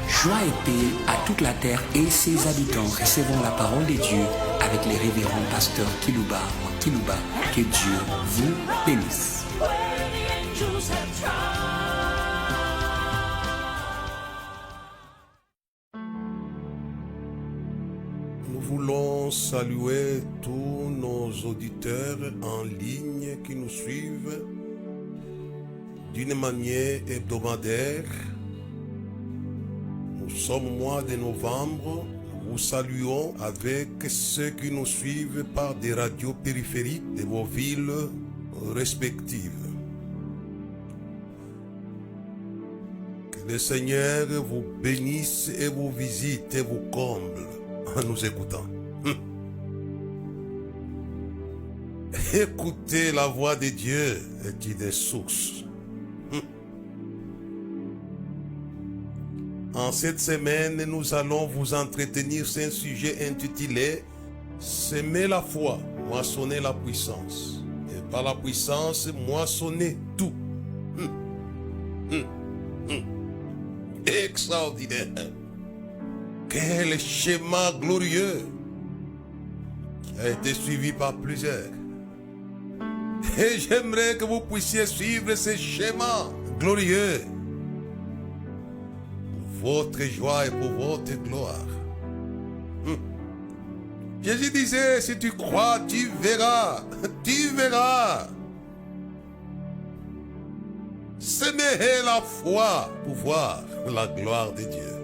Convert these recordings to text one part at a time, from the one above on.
Joie et paix à toute la terre et ses habitants. Recevons la parole de Dieu avec les révérends pasteurs Kilouba. Que Dieu vous bénisse. Nous voulons saluer tous nos auditeurs en ligne qui nous suivent d'une manière hebdomadaire. Nous sommes au mois de novembre. Nous vous saluons avec ceux qui nous suivent par des radios périphériques de vos villes respectives. Que le Seigneur vous bénisse et vous visite et vous comble en nous écoutant. Écoutez la voix de Dieu qui est source. En cette semaine, nous allons vous entretenir sur un sujet intitulé « Semer la foi, moissonner la puissance ». Et par la puissance, moissonner tout. Extraordinaire. Quel schéma glorieux qui a été suivi par plusieurs. Et j'aimerais que vous puissiez suivre ce schéma glorieux. Votre joie et pour votre gloire. Jésus disait, si tu crois, tu verras. Tu verras. Semez la foi pour voir la gloire de Dieu.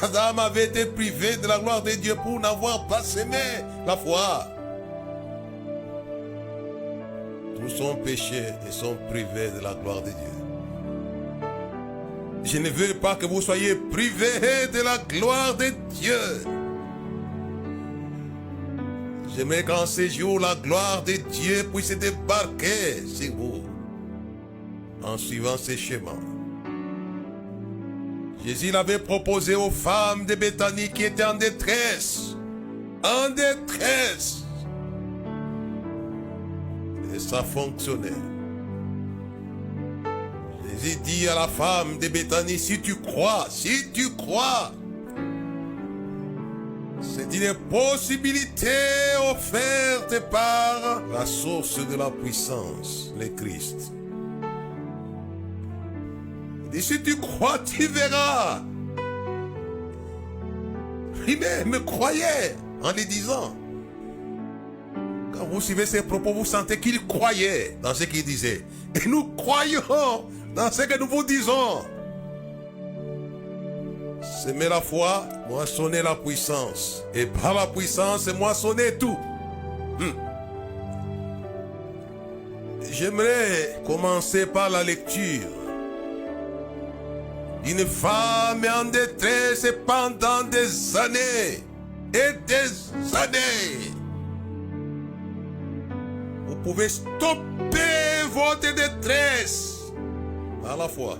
Adam avait été privé de la gloire de Dieu pour n'avoir pas semé la foi. Tous sont péchés et sont privés de la gloire de Dieu. Je ne veux pas que vous soyez privés de la gloire de Dieu. J'aimerais qu'en ces jours, la gloire de Dieu puisse débarquer sur vous en suivant ces schémas. Jésus l'avait proposé aux femmes de Béthanie qui étaient en détresse. En détresse. Et ça fonctionnait. Jésus dit à la femme de Béthanie, si tu crois, c'est une possibilité offerte par la source de la puissance, le Christ. Il dit, si tu crois, tu verras. Lui-même croyait en le disant. Quand vous suivez ses propos, vous sentez qu'il croyait dans ce qu'il disait. Et nous croyons dans ce que nous vous disons. Semer la foi, moissonner la puissance. Et par la puissance, moissonner tout. J'aimerais commencer par la lecture d'une femme en détresse pendant des années et des années. Vous pouvez stopper votre détresse par la foi.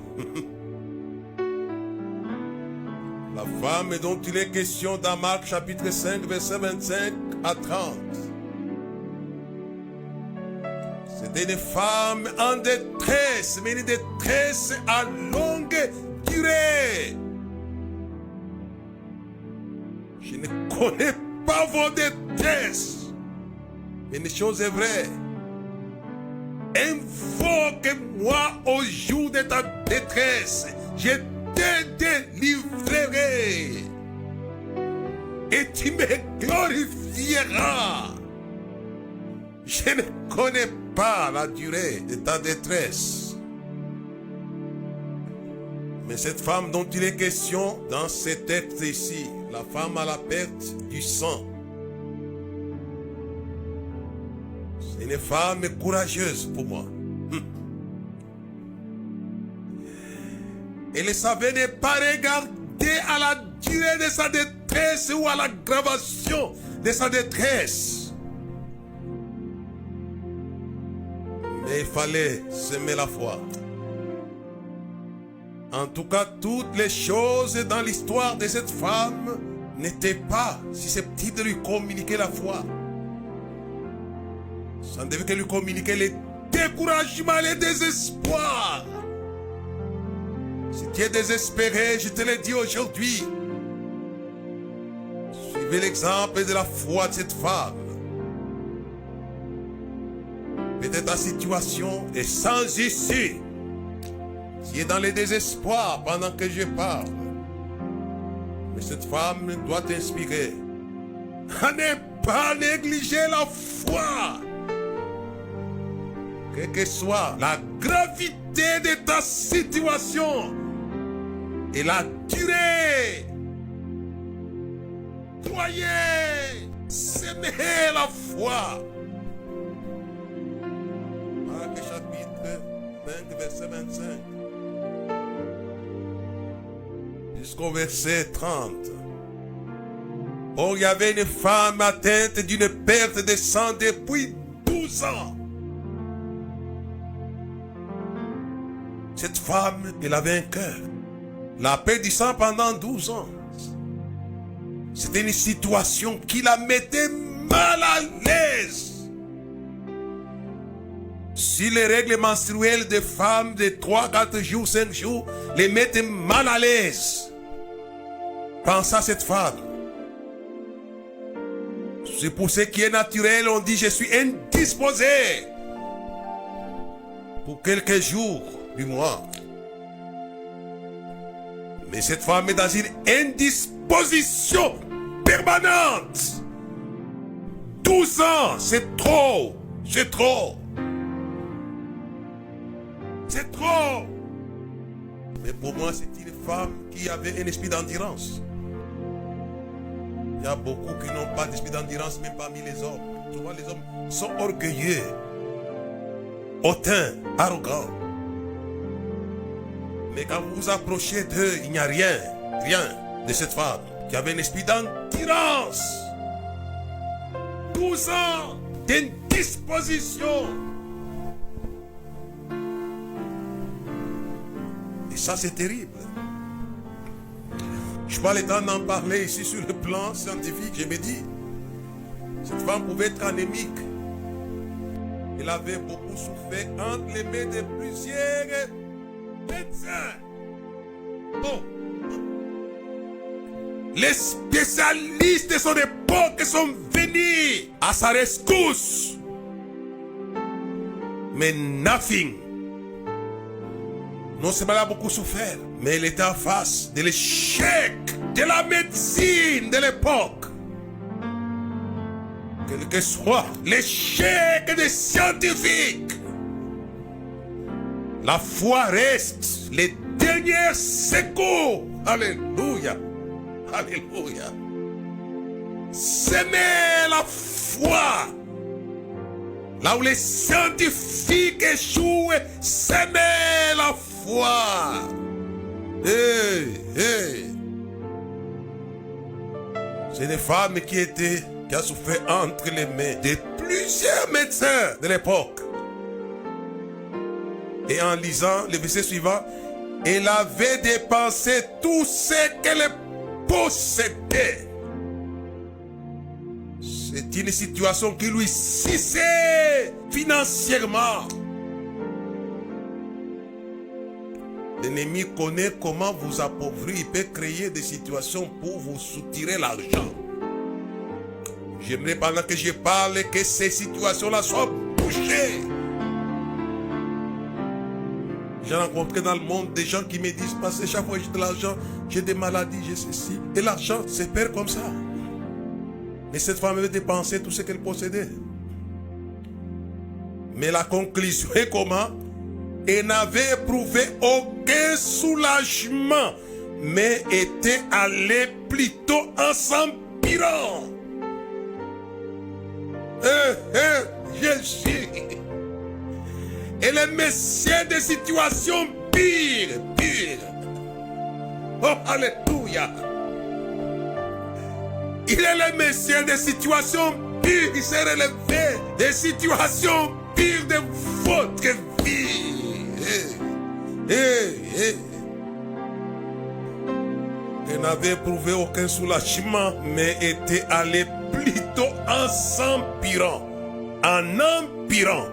La femme dont il est question dans Marc chapitre 5, verset 25 à 30. C'était une femme en détresse, mais une détresse à longue durée. Je ne connais pas vos détresses, mais une chose est vraie. Invoque-moi au jour de ta détresse. Je te délivrerai. Et tu me glorifieras. Je ne connais pas la durée de ta détresse. Mais cette femme dont il est question dans ce texte ici, la femme à la perte du sang, c'est une femme courageuse pour moi. Elle ne savait ne pas regarder à la durée de sa détresse ou à l'aggravation de sa détresse. Mais il fallait semer la foi. En tout cas, toutes les choses dans l'histoire de cette femme n'étaient pas susceptibles de lui communiquer la foi. Ça ne devait que lui communiquer les découragement, le désespoir. Si tu es désespéré, je te le dis aujourd'hui, suivez l'exemple de la foi de cette femme. Peut-être ta situation est sans issue. Tu es dans le désespoir pendant que je parle. Mais cette femme doit t'inspirer à ne pas négliger la foi. Quelle que soit la gravité de ta situation et la durée, croyez, s'aimer la foi. Marc chapitre 5, verset 25. Jusqu'au verset 30. Or, il y avait une femme atteinte d'une perte de sang depuis 12 ans. Cette femme, elle avait un cœur. La perte du sang pendant 12 ans. C'était une situation qui la mettait mal à l'aise. Si les règles menstruelles des femmes de 3, 4 jours, 5 jours les mettaient mal à l'aise, pensez à cette femme. C'est pour ce qui est naturel, on dit je suis indisposé pour quelques jours du mois. Mais cette femme est dans une indisposition permanente. 12 ans, c'est trop. C'est trop. C'est trop. Mais pour moi, c'est une femme qui avait un esprit d'endurance. Il y a beaucoup qui n'ont pas d'esprit d'endurance, même parmi les hommes. Souvent, les hommes sont orgueilleux, hautains, arrogants. Mais quand vous vous approchez d'eux, il n'y a rien de cette femme qui avait un esprit d'endurance. 12 ans d'indisposition. Et ça, c'est terrible. Je n'ai pas le temps d'en parler ici sur le plan scientifique. Je me dis, cette femme pouvait être anémique. Elle avait beaucoup souffert entre les mains de plusieurs médecins. Bon. Les spécialistes de son époque sont venus à sa rescousse. Mais nothing. Non seulement elle a beaucoup souffert, mais elle était en face de l'échec de la médecine de l'époque. Quel que soit l'échec des scientifiques, la foi reste les derniers secours. Alléluia. Alléluia. S'aimer la foi. Là où les scientifiques échouent, s'aimer la foi. C'est une femme qui a souffert entre les mains de plusieurs médecins de l'époque. Et en lisant le verset suivant, elle avait dépensé tout ce qu'elle possédait. C'est une situation qui lui suffisait financièrement. L'ennemi connaît comment vous appauvrir. Il peut créer des situations pour vous soutirer l'argent. J'aimerais pendant que je parle que ces situations-là soient bouchées. J'ai rencontré dans le monde des gens qui me disent, parce que chaque fois que j'ai de l'argent, j'ai des maladies, j'ai ceci. Et l'argent se perd comme ça. Mais cette femme avait dépensé tout ce qu'elle possédait. Mais la conclusion est comment? Elle n'avait éprouvé aucun soulagement, mais était allée plutôt en s'empirant. Jésus. Elle est messieur de situations pires. Oh, alléluia. Il est le messieur des situations pires. Il s'est relevé des situations pires de votre vie. Elle n'avait éprouvé aucun soulagement, mais était allée plutôt en s'empirant. En empirant.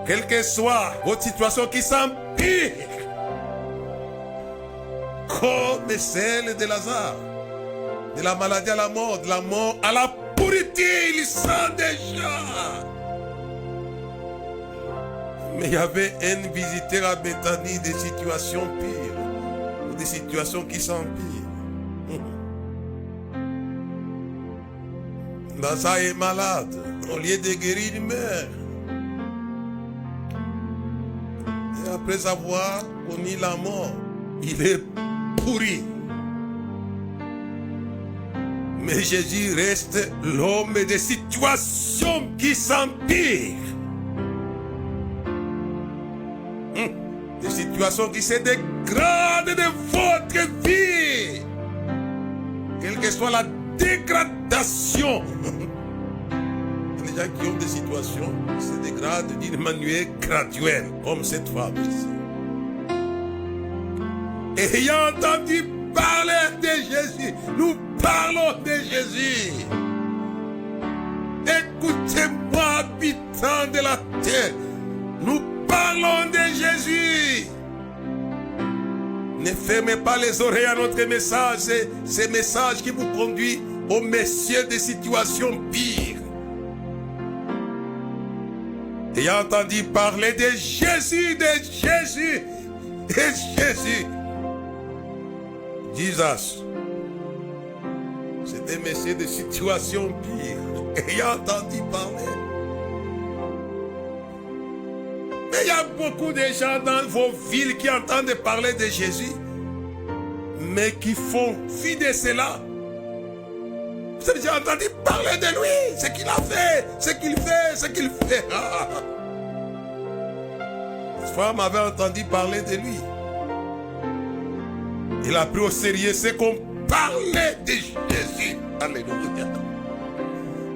Quelle que soit votre situation qui s'empire, comme celle de Lazare, de la maladie à la mort, de la mort à la pourriture, il sent déjà. Mais il y avait un visiteur à Bethanie des situations pires, des situations qui s'empirent. Lazare est malade, au lieu de guérir, il meurt. Et après avoir connu la mort, il est pourri. Mais Jésus reste l'homme des situations qui s'empirent. Des situations qui se dégradent de votre vie. Quelle que soit la dégradation. Les gens qui ont des situations qui se dégradent d'une manière graduelle, comme cette femme ici. Ayant entendu parler de Jésus, nous parlons de Jésus. Écoutez-moi, habitants de la terre, nous parlons de Jésus. Ne fermez pas les oreilles à notre message, c'est ce message qui vous conduit au messieurs des situations pires. Ayant entendu parler de Jésus, Jesus. C'était messieurs de situations pires. Ayant entendu parler. Mais il y a beaucoup de gens dans vos villes qui entendent parler de Jésus, mais qui font fi de cela. Vous avez déjà entendu parler de lui, ce qu'il a fait, ce qu'il fait, ce qu'il fera. Cette femme avait entendu parler de lui. Il a pris au sérieux ce qu'on parlait de Jésus. Alléluia.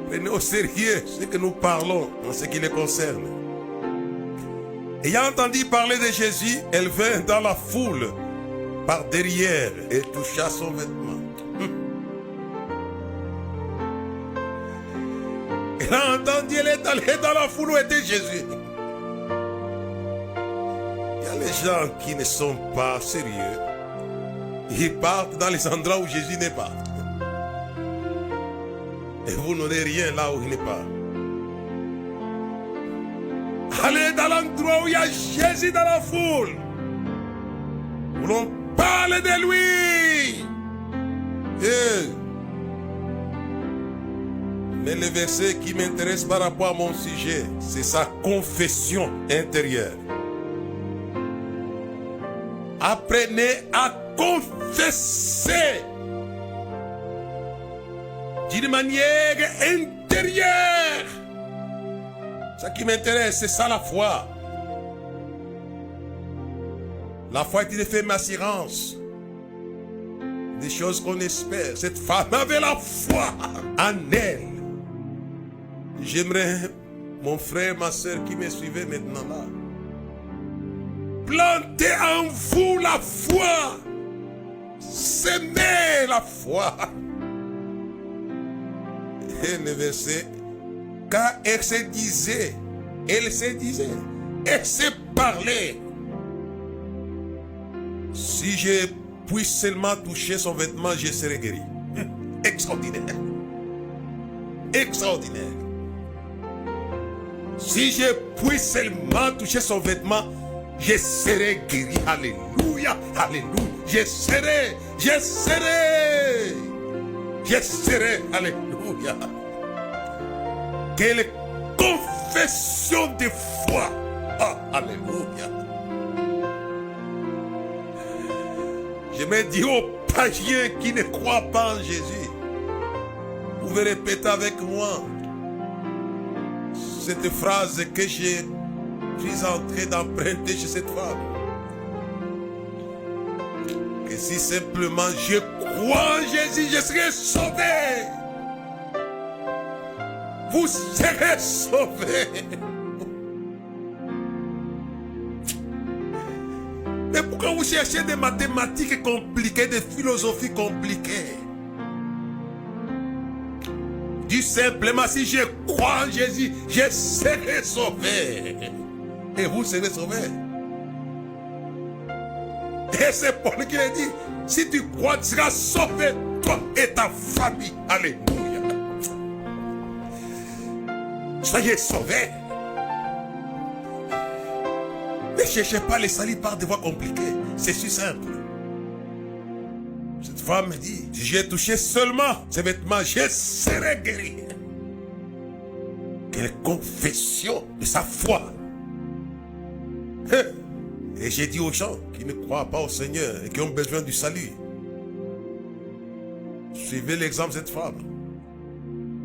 Prenez au sérieux ce que nous parlons en ce qui les concerne. Ayant entendu parler de Jésus, elle vint dans la foule par derrière et toucha son vêtement. Elle a entendu, elle est allée dans la foule où était Jésus. Il y a les gens qui ne sont pas sérieux. Ils partent dans les endroits où Jésus n'est pas. Et vous n'aurez rien là où il n'est pas. Allez dans l'endroit où il y a Jésus dans la foule. Où l'on parle de lui. Mais le verset qui m'intéresse par rapport à mon sujet, c'est sa confession intérieure. Apprenez à confesser d'une manière intérieure. Ce qui m'intéresse, c'est ça la foi. La foi est une ferme assurance des choses qu'on espère. Cette femme avait la foi en elle. J'aimerais, mon frère, ma soeur qui me suivait maintenant là, plantez en vous la foi. Semez la foi. Et le verset, car elle se disait, elle se parlait. Si je puis seulement toucher son vêtement, je serai guéri. Extraordinaire. Extraordinaire. Si je puis seulement toucher son vêtement, je serai guéri. Alléluia, alléluia. Je serai, alléluia. Quelle confession de foi. Ah, alléluia. Je me dis aux païens qui ne croient pas en Jésus, vous pouvez répéter avec moi cette phrase que j'ai suis en train d'emprunter chez cette femme. Que si simplement je crois en Jésus, je serai sauvé. Vous serez sauvés. Mais pourquoi vous cherchez des mathématiques compliquées, des philosophies compliquées? Dis simplement, si je crois en Jésus, je serai sauvé. et vous serez sauvés. Et c'est Paul qui l'a dit, si tu crois, tu seras sauvé, toi et ta famille. Alléluia. Soyez sauvés. Ne cherchez pas les salut par des voies compliquées. C'est si simple. Cette femme me dit, si j'ai touché seulement ces vêtements, je serai guéri. Quelle confession de sa foi. Et j'ai dit aux gens qui ne croient pas au Seigneur et qui ont besoin du salut, suivez l'exemple de cette femme.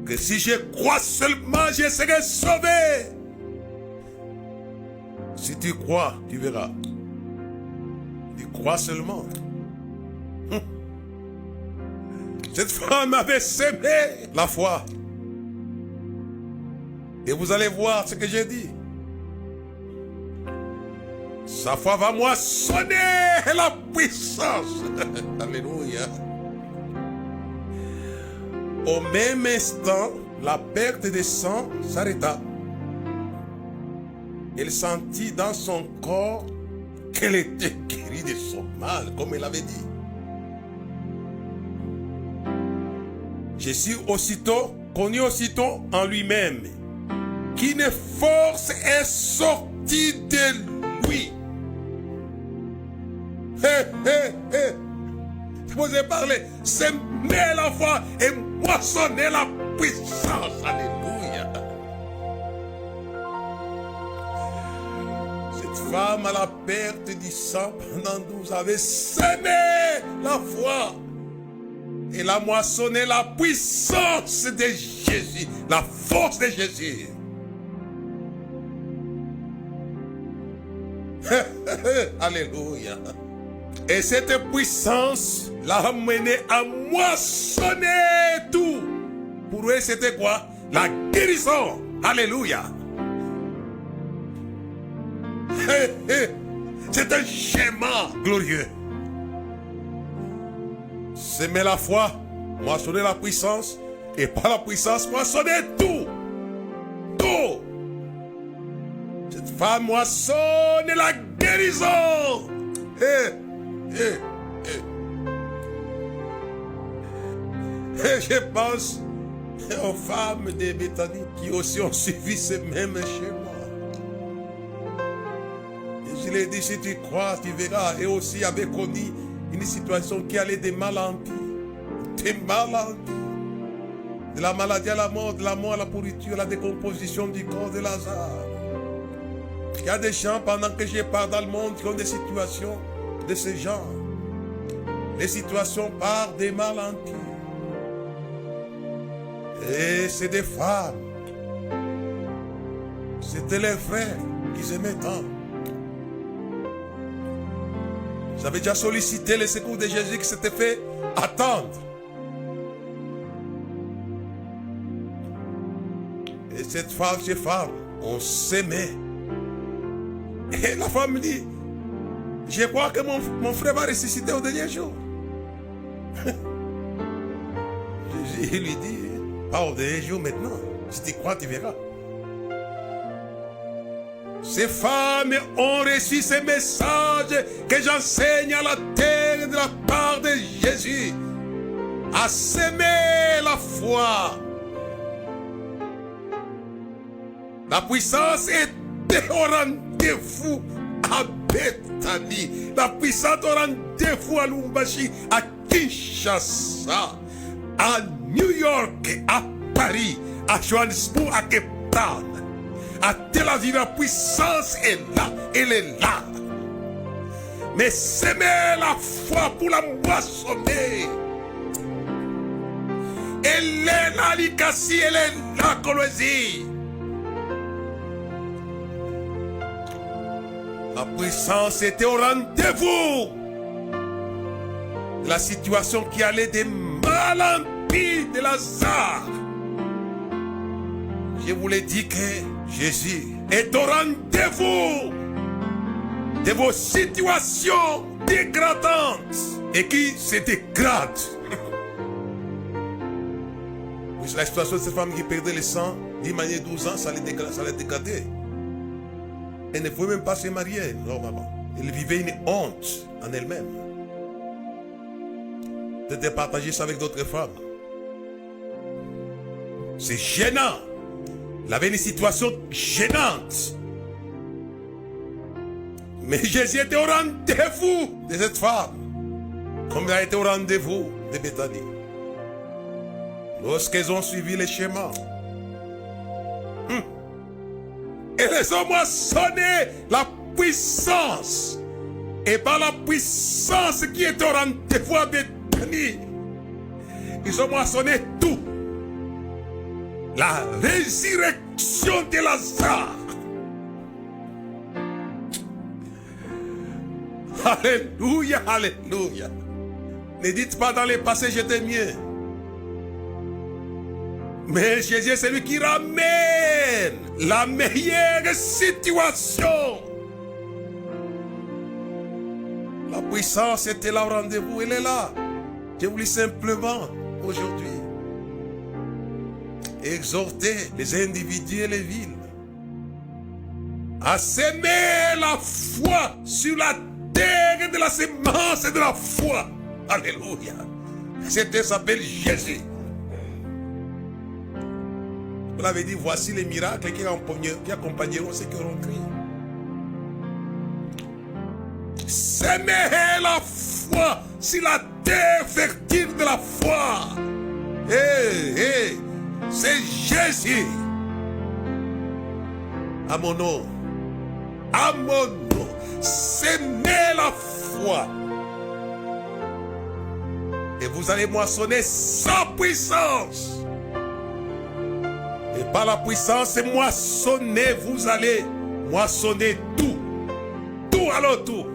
Que si je crois seulement, je serai sauvé. Si tu crois, tu verras. Tu crois seulement. Cette femme avait semé la foi. Et vous allez voir ce que j'ai dit. Sa foi va moissonner la puissance. Alléluia. Au même instant, la perte de sang s'arrêta. Elle sentit dans son corps qu'elle était guérie de son mal, comme elle avait dit. Jésus connut aussitôt en lui-même qu'une force est sortie de lui. Je vous ai parlé, semer la foi et moissonner la puissance. Alléluia. Cette femme à la perte du sang pendant 12 avait semé la foi. Elle a moissonné la puissance de Jésus, la force de Jésus. Alléluia. Et cette puissance l'a amené à moissonner tout. Pour eux, c'était quoi? La guérison. Alléluia. C'est un schéma glorieux. Semer la foi, moissonner la puissance, et par la puissance, moissonner tout. Tout. Cette femme moissonne la guérison. Et je pense aux femmes de Béthanie qui aussi ont suivi ce même schéma. Et je l'ai dit, si tu crois, tu verras. Et aussi avait connu une situation qui allait de mal en pire. De mal en pire. De la maladie à la mort, de la mort à la pourriture, à la décomposition du corps de Lazare. Il y a des gens, pendant que je pars dans le monde, qui ont des situations de ce genre. Les situations partent de mal en pire. Et c'est des femmes. C'était les frères qui aimaient tant. J'avais déjà sollicité le secours de Jésus qui s'était fait attendre. Et cette femme, ces femmes, on s'aimait. Et la femme me dit, je crois que mon frère va ressusciter au dernier jour. Jésus lui dit, pas au dernier jour maintenant. Si tu crois, tu verras. Ces femmes ont reçu ces messages que j'enseigne à la terre de la part de Jésus. À semer la foi. La puissance était au rendez-vous à Béthanie. La puissance au rendez-vous à Lumbashi, à Kinshasa, à New York, à Paris, à Johannesburg, à Cape Town. À Tel Aviv, la puissance est là, elle est là. Mais semer la foi pour la moissonner. Elle est là, Likassi, elle est là, Kolwezi. La puissance était au rendez-vous. La situation qui allait de mal en pire de Lazare. Je vous l'ai dit que Jésus est au rendez-vous de vos situations dégradantes et qui se dégradent. Oui, c'est la situation de cette femme qui perdait le sang d'une manière 12 ans, ça l'a dégradé. Elle ne pouvait même pas se marier, normalement. Elle vivait une honte en elle-même. De partager ça avec d'autres femmes. C'est gênant. Elle avait une situation gênante. Mais Jésus était au rendez-vous de cette femme. Comme il a été au rendez-vous de Béthanie. Lorsqu'elles ont suivi les schémas. Et les ont moissonné la puissance. Et par la puissance qui était au rendez-vous à Béthanie. Ils ont moissonné tout. La résurrection de Lazare. Alléluia, alléluia. Ne dites pas dans les passés j'étais mieux. Mais Jésus, c'est lui qui ramène la meilleure situation. La puissance était là au rendez-vous, elle est là. Je voulais simplement, aujourd'hui, exhorter les individus et les villes à s'aimer la foi sur la terre de la sémence et de la foi. Alléluia. C'était s'appelle Jésus. Vous l'avez dit, voici les miracles qui accompagneront ceux qui auront crié. S'aimer la foi sur la terre fertile de la foi. C'est Jésus. À mon nom. À mon nom. S'aimer la foi. Et vous allez moissonner sa puissance. Et par la puissance moissonner, vous allez moissonner tout. Tout, alors tout.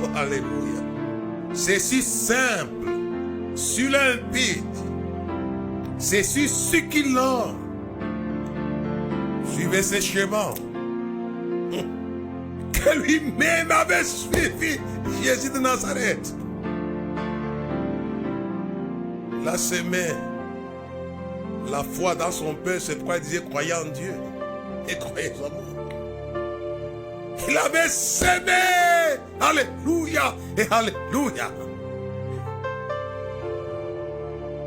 Oh, alléluia. C'est si simple, si limpide, c'est si succulent. Suivez ces schémas que lui-même avait suivi Jésus de Nazareth. Il a semé la foi dans son père, c'est pourquoi il disait croyez en Dieu et croyez en moi. Il avait semé, alléluia et alléluia.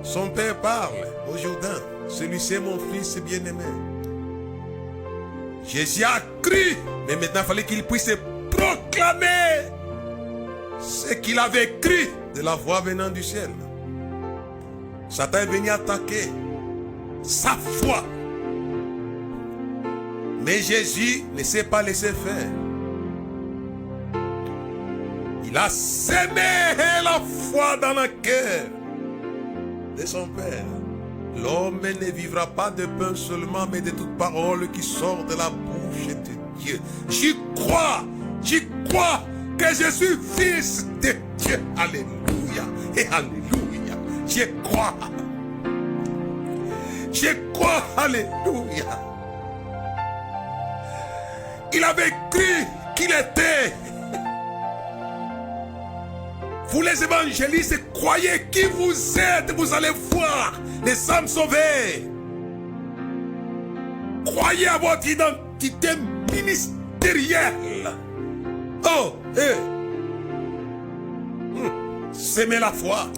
Son père parle au Jourdain, celui-ci est mon fils bien-aimé. Jésus a cru, mais maintenant il fallait qu'il puisse proclamer ce qu'il avait cru de la voix venant du ciel. Satan est venu attaquer sa foi. Mais Jésus ne s'est pas laissé faire. Il a sémé la foi dans le cœur de son Père. L'homme ne vivra pas de pain seulement, mais de toute parole qui sort de la bouche de Dieu. J'y crois que je suis fils de Dieu. Alléluia et alléluia. J'y crois. Je crois, alléluia. Il avait cru qu'il était. Vous les évangélistes, croyez qui vous êtes, vous allez voir les âmes sauvées. Croyez à votre identité ministérielle. Oh, S'aimer la foi.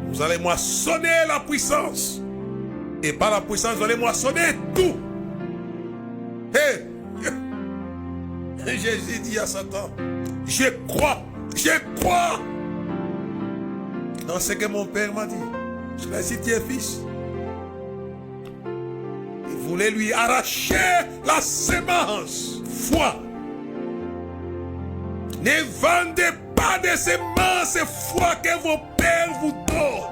Vous allez moissonner la puissance. Et par la puissance, vous allez moissonner tout. Jésus dit à Satan, je crois dans ce que mon père m'a dit. Je l'ai dit, tu es fils. Il voulait lui arracher la sémence. Foi. Ne vendez pas de sémence foi que vos pères vous donnent.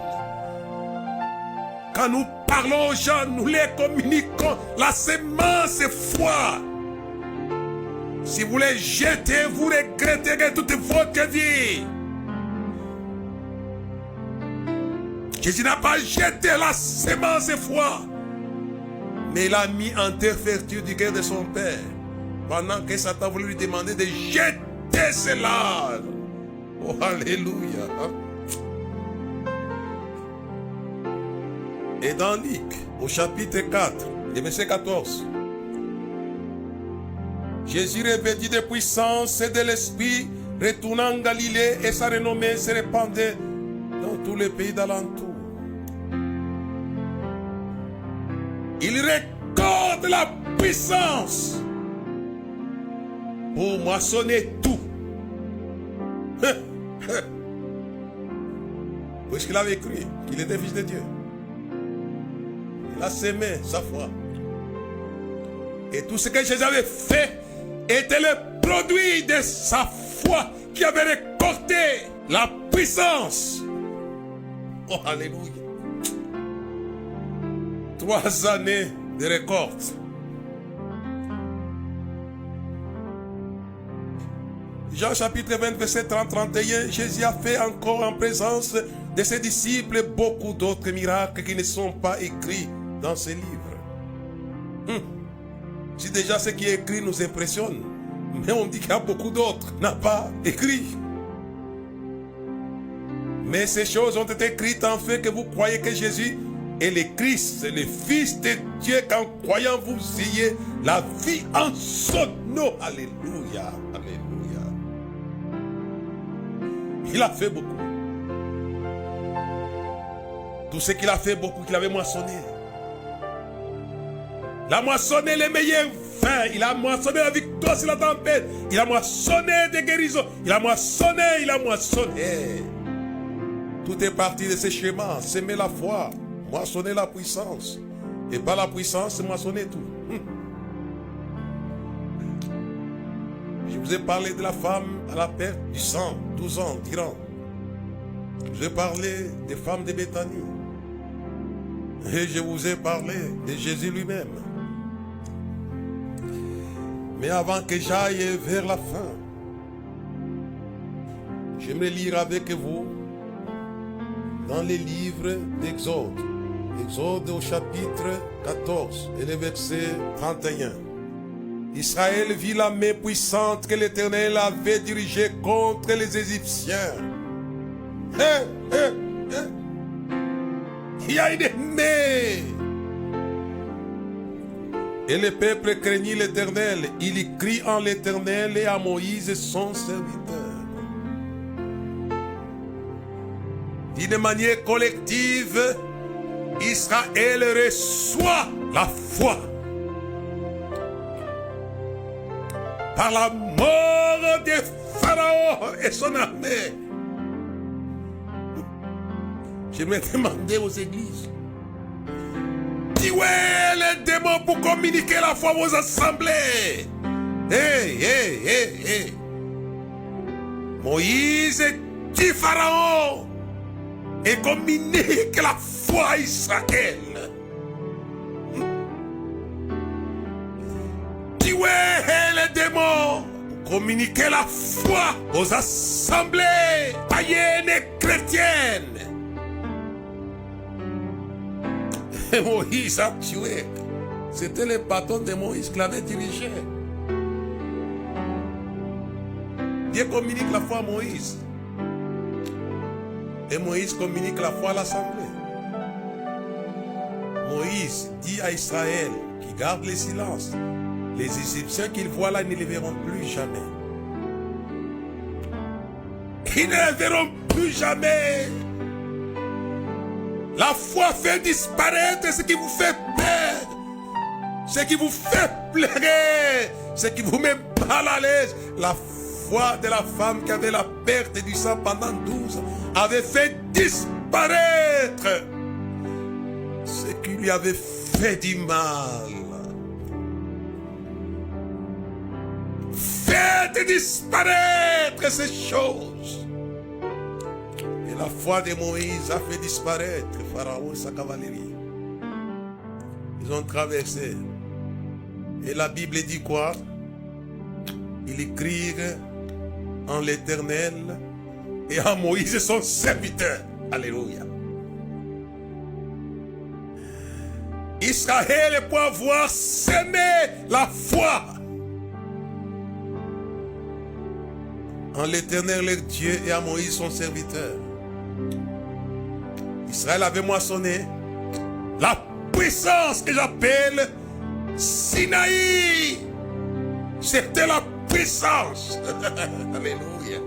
Quand nous parlons aux gens, nous les communiquons la sémence foi. Si vous les jetez, vous regretterez toute votre vie. Jésus n'a pas jeté la sémence foi, mais il a mis en terre fertile du cœur de son Père, pendant que Satan voulait lui demander de jeter cela. Oh, alléluia. Et dans Luc, au chapitre 4, le verset 14, Jésus revêtu de puissance et de l'esprit, retournant en Galilée et sa renommée se répandait dans tous les pays d'alentour. Il récolte la puissance pour moissonner tout. Puisqu'il avait cru qu'il était fils de Dieu. Il a sémé sa foi. Et tout ce que Jésus avait fait était le produit de sa foi qui avait récolté la puissance. Oh, alléluia. 3 années de récolte. Jean chapitre 20, verset 30-31, Jésus a fait encore en présence de ses disciples beaucoup d'autres miracles qui ne sont pas écrits dans ces livres. Si déjà ce qui est écrit nous impressionne, mais on dit qu'il y a beaucoup d'autres n'a pas écrit. Mais ces choses ont été écrites en fait que vous croyez que Jésus est le Christ, le Fils de Dieu, qu'en croyant vous ayez la vie en son nom. Alléluia, alléluia. Il a fait beaucoup. Tout ce qu'il a fait, beaucoup qu'il avait moissonné. Il a moissonné les meilleurs vins. Il a moissonné la victoire sur la tempête. Il a moissonné des guérisons. Il a moissonné, il a moissonné. Tout est parti de ce schéma. S'aimer la foi, moissonner la puissance. Et par la puissance, moissonner tout. Je vous ai parlé de la femme à la perte du sang, 12 ans d'Iran. Je vous ai parlé des femmes de Béthanie. Et je vous ai parlé de Jésus lui-même. Mais avant que j'aille vers la fin, j'aimerais lire avec vous dans les livres d'Exode. Exode au chapitre 14 et le verset 31. Israël vit la main puissante que l'Éternel avait dirigée contre les Égyptiens. Il y a une main. Et le peuple craignit l'Éternel. Il y crie en l'Éternel et à Moïse son serviteur. D'une manière collective, Israël reçoit la foi. Par la mort de Pharaon et son armée. Je me demandais aux églises. Qui est les démons pour communiquer la foi aux assemblées? Moïse dit Pharaon et communique la foi à Israël. Qui est les démons pour communiquer la foi aux assemblées païennes et chrétiennes? Et Moïse a tué. C'était le patron de Moïse qui l'avait dirigé. Dieu communique la foi à Moïse. Et Moïse communique la foi à l'assemblée. Moïse dit à Israël qui garde le silence, les Égyptiens qu'ils voient là, ils ne les verront plus jamais. Ils ne les verront plus jamais. La foi fait disparaître ce qui vous fait peur, ce qui vous fait pleurer, ce qui vous met mal à l'aise. La foi de la femme qui avait la perte du sang pendant 12 ans avait fait disparaître ce qui lui avait fait du mal. Faites disparaître ces choses. Et la foi de Moïse a fait disparaître Pharaon et sa cavalerie. Ils ont traversé. Et la Bible dit quoi? Ils écrirent en l'Éternel et en Moïse son serviteur. Alléluia. Israël pour avoir semé la foi en l'Éternel leur Dieu et à Moïse son serviteur. Israël avait moissonné la puissance que j'appelle Sinaï. C'était la puissance. Alléluia.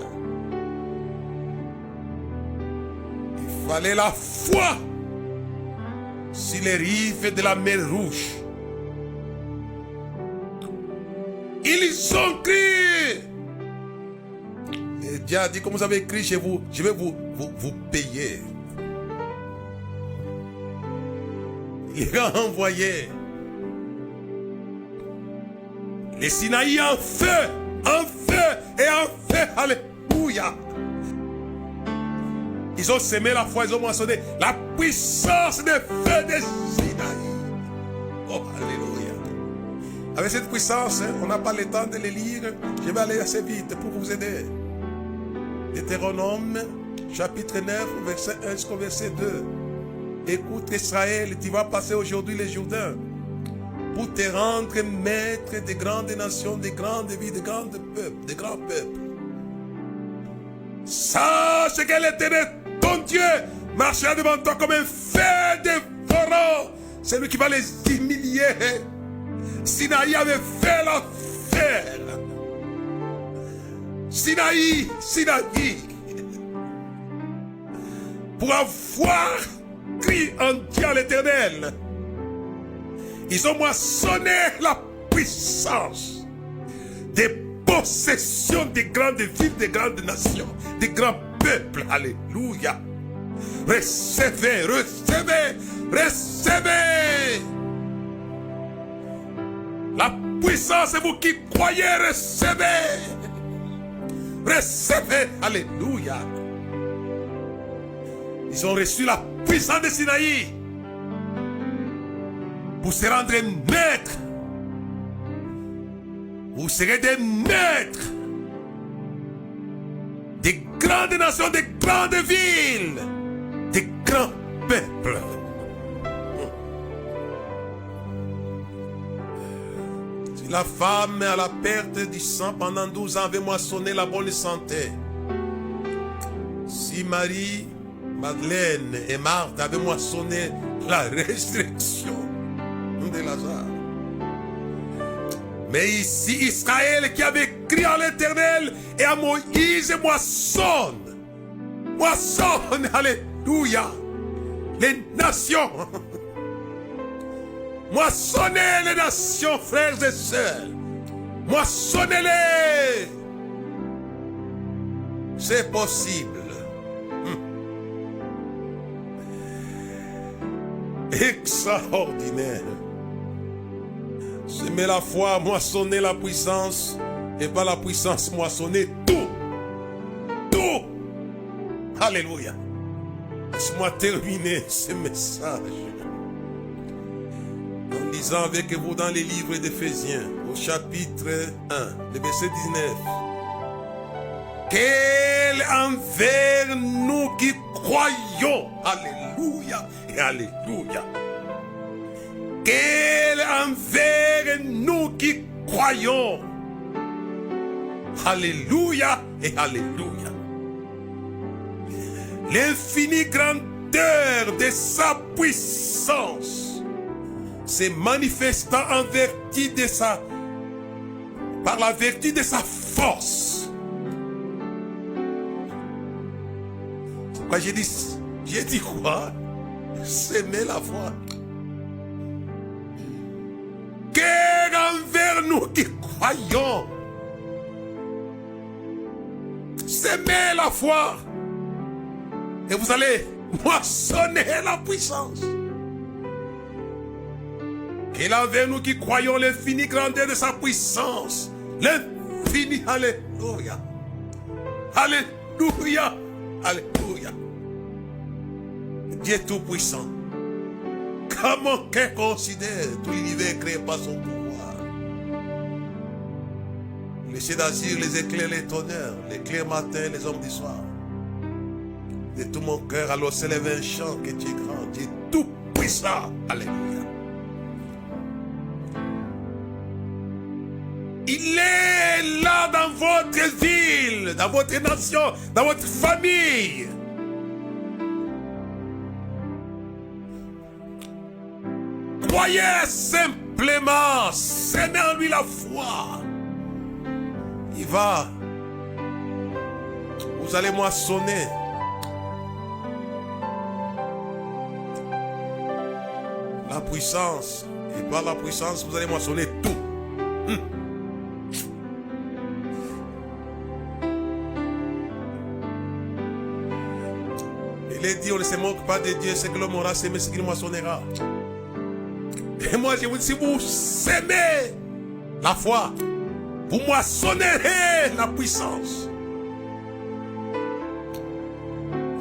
Il fallait la foi sur les rives de la mer Rouge. Ils ont crié. Et Dieu a dit, comme vous avez écrit chez vous, je vais vous payer. Il a envoyé les Sinaï en feu et en feu. Alléluia. Ils ont semé la foi, ils ont moissonné la puissance des feux des Sinaï. Oh, alléluia. Avec cette puissance, on n'a pas le temps de les lire. Je vais aller assez vite pour vous aider. Deutéronome, chapitre 9, verset 1 jusqu'au verset 2. Écoute Israël, tu vas passer aujourd'hui les Jourdains pour te rendre maître des grandes nations, des grandes villes, des grands peuples, des grands peuples. Sache que l'Éternel, ton Dieu, marchera devant toi comme un feu dévorant. C'est lui qui va les humilier. Sinaï avait fait l'affaire. Sinaï. Pour avoir crié en Dieu à l'Éternel, ils ont moissonné la puissance des possessions des grandes villes, des grandes nations, des grands peuples. Alléluia. Recevez. La puissance, c'est vous qui croyez, recevez. Alléluia. Ils ont reçu la puissance de Sinaï pour se rendre maîtres. Vous serez des maîtres des grandes nations, des grandes villes, des grands peuples. Si la femme à la perte du sang pendant 12 ans avait moissonné la bonne santé, si Marie, Madeleine et Marthe avaient moissonné la restriction de Lazare. Mais ici, Israël qui avait crié à l'Éternel et à Moïse moissonne. Alléluia. Les nations. Moissonnez les nations, frères et sœurs. Moissonnez-les. C'est possible. Extraordinaire. Semer la foi, moissonner la puissance, et par la puissance moissonner tout. Alléluia. Laisse-moi terminer ce message en lisant avec vous dans les livres d'Éphésiens, au chapitre 1, le verset 19. Quel envers nous qui croyons. Alléluia et alléluia. Quel envers nous qui croyons. Alléluia et alléluia. L'infinie grandeur de sa puissance se manifestant en vertu de sa, par la vertu de sa force. C'est pourquoi j'ai dit quoi? S'aimer la foi. Quel envers nous qui croyons. S'aimer la foi. Et vous allez moissonner la puissance. Quel envers nous qui croyons l'infinie grandeur de sa puissance. L'infini, alléluia. Alléluia. Alléluia. Dieu tout-puissant. Comment qu'elle considère tout l'univers créé par son pouvoir. Les cieux d'azur, les éclairs, les tonnerres, les clairs matins, les hommes du soir. De tout mon cœur, alors s'élève un chant que tu es grand, tu es tout-puissant. Alléluia. Il est là dans votre ville, dans votre nation, dans votre famille. Croyez simplement, semez en lui la foi. va. Vous allez moissonner. La puissance. Et par la puissance, vous allez moissonner tout. Il est dit, on ne se moque pas de Dieu, c'est que l'homme aura semé ce qu'il moissonnera. Et moi, je vous dis, si vous semez la foi, vous moissonnerez la puissance.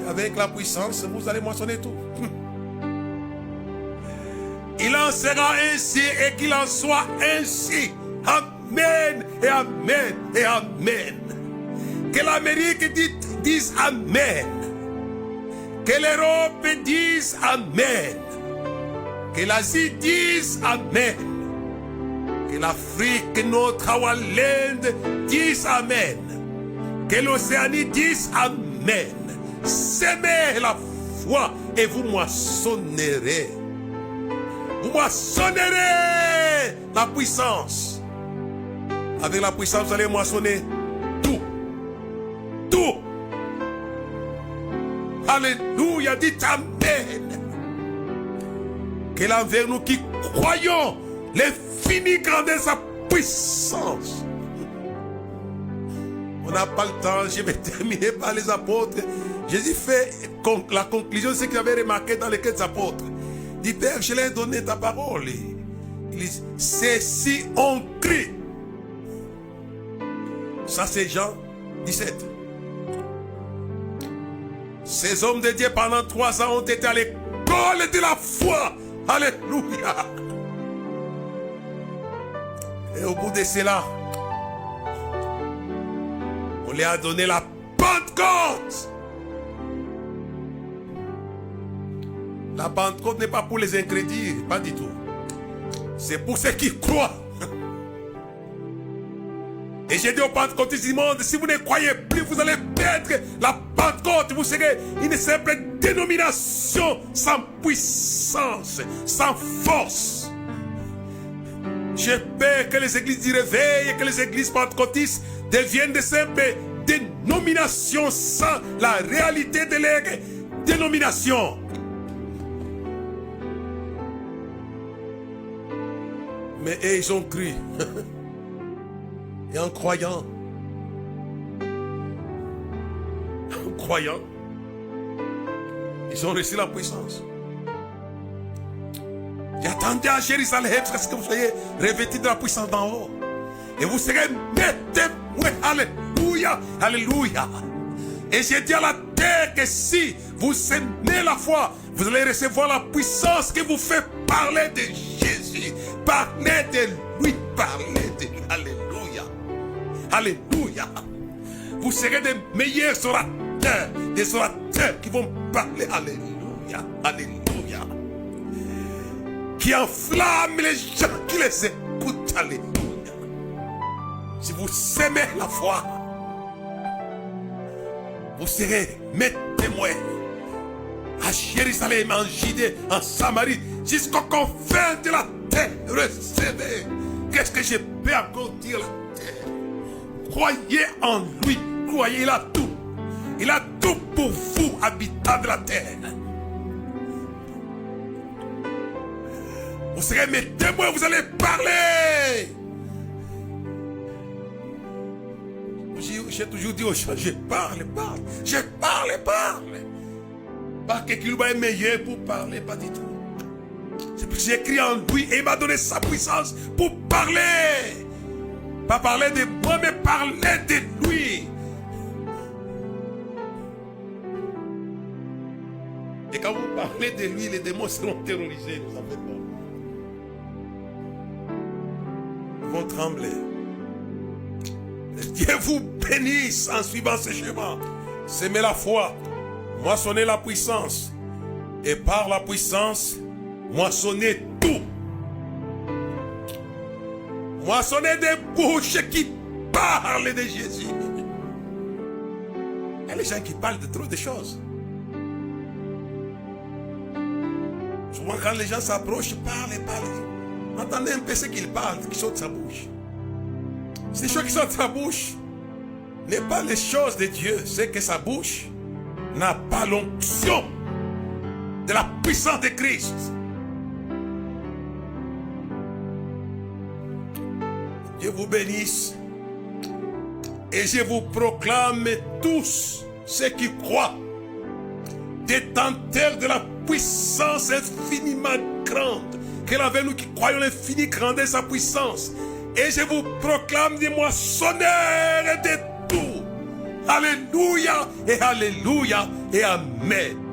Et avec la puissance, vous allez moissonner tout. Il en sera ainsi et qu'il en soit ainsi. Amen et amen et amen. Que l'Amérique dise amen. Que l'Europe dise amen. Que l'Asie dise amen. Que l'Afrique, notre our land, dise amen. Que l'Océanie dise amen. Semez la foi et vous moissonnerez. Vous moissonnerez la puissance. Avec la puissance, vous allez moissonner tout. Tout. Alléluia, dites amen. Qu'elle envers nous qui croyons l'infinie grandeur de sa puissance. On n'a pas le temps, je vais terminer par les apôtres. Jésus fait la conclusion de ce qu'il avait remarqué dans les 4 apôtres. Il dit, Père, je leur ai donné ta parole. Il dit, c'est si on crie. Ça, c'est Jean 17. Ces hommes de Dieu pendant 3 ans ont été à l'école de la foi. Alléluia. Et au bout de cela, on leur a donné la Pentecôte. La Pentecôte n'est pas pour les incrédules, pas du tout. C'est pour ceux qui croient. Et j'ai dit aux pentecôtistes du monde, si vous ne croyez plus, vous allez perdre la Pentecôte. Vous serez une simple dénomination sans puissance, sans force. J'ai peur que les églises du réveil et que les églises pentecôtistes deviennent de simples dénominations sans la réalité de leur dénomination. Mais eux, ils ont cru. Et en croyant, ils ont reçu la puissance. J'attendais à Jérusalem jusqu'à ce que vous soyez revêtis de la puissance d'en haut. Et vous serez mes témoins. Alléluia, alléluia. Et j'ai dit à la terre que si vous aimez la foi, vous allez recevoir la puissance qui vous fait parler de Jésus. Parler de lui, parler de lui. Alléluia. Alléluia. Vous serez des meilleurs orateurs, des orateurs qui vont parler. Alléluia. Alléluia. Qui enflamment les gens qui les écoutent. Alléluia. Si vous aimez la foi, vous serez mes témoins. À Jérusalem, en Judée, en Samarie, jusqu'aux confins de la terre. Recevez. Qu'est-ce que je peux encore dire à la terre? Croyez en lui. Croyez, il a tout. Il a tout pour vous, habitants de la terre. Vous serez mes témoins, vous allez parler. J'ai toujours dit aux gens, je parle. Pas que Kilouba est meilleur pour parler, pas du tout. C'est parce que j'ai écrit en lui et il m'a donné sa puissance pour parler. Pas parler de moi, mais parler de lui. Et quand vous parlez de lui, les démons seront terrorisés, nous en faites pas. Ils vont trembler. Dieu vous bénisse en suivant ce chemin. Semez la foi, moissonnez la puissance. Et par la puissance, moissonnez tout. Moissonnez des bouches qui parlent de Jésus. Il y a les gens qui parlent de trop de choses. Souvent quand les gens s'approchent, parlent. Entendez un peu ce qu'ils parlent, qui sort de sa bouche. C'est des choses qui sortent de sa bouche. n'est pas les choses de Dieu, c'est que sa bouche n'a pas l'onction de la puissance de Christ. Dieu vous bénisse et je vous proclame tous ceux qui croient détenteurs de la puissance infiniment grande qu'elle avait nous qui croyons l'infinie grandeur de sa puissance. Et je vous proclame des moissonneurs de tout. Alléluia et alléluia et amen.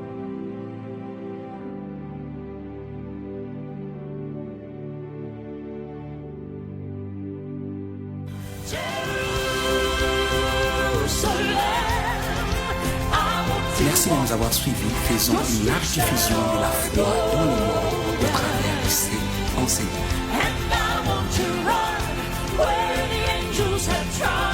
Merci de nous avoir suivis. Faisons une large diffusion de la foi dans le monde au travers de ces enseignements. And I want to run where the angels have tried.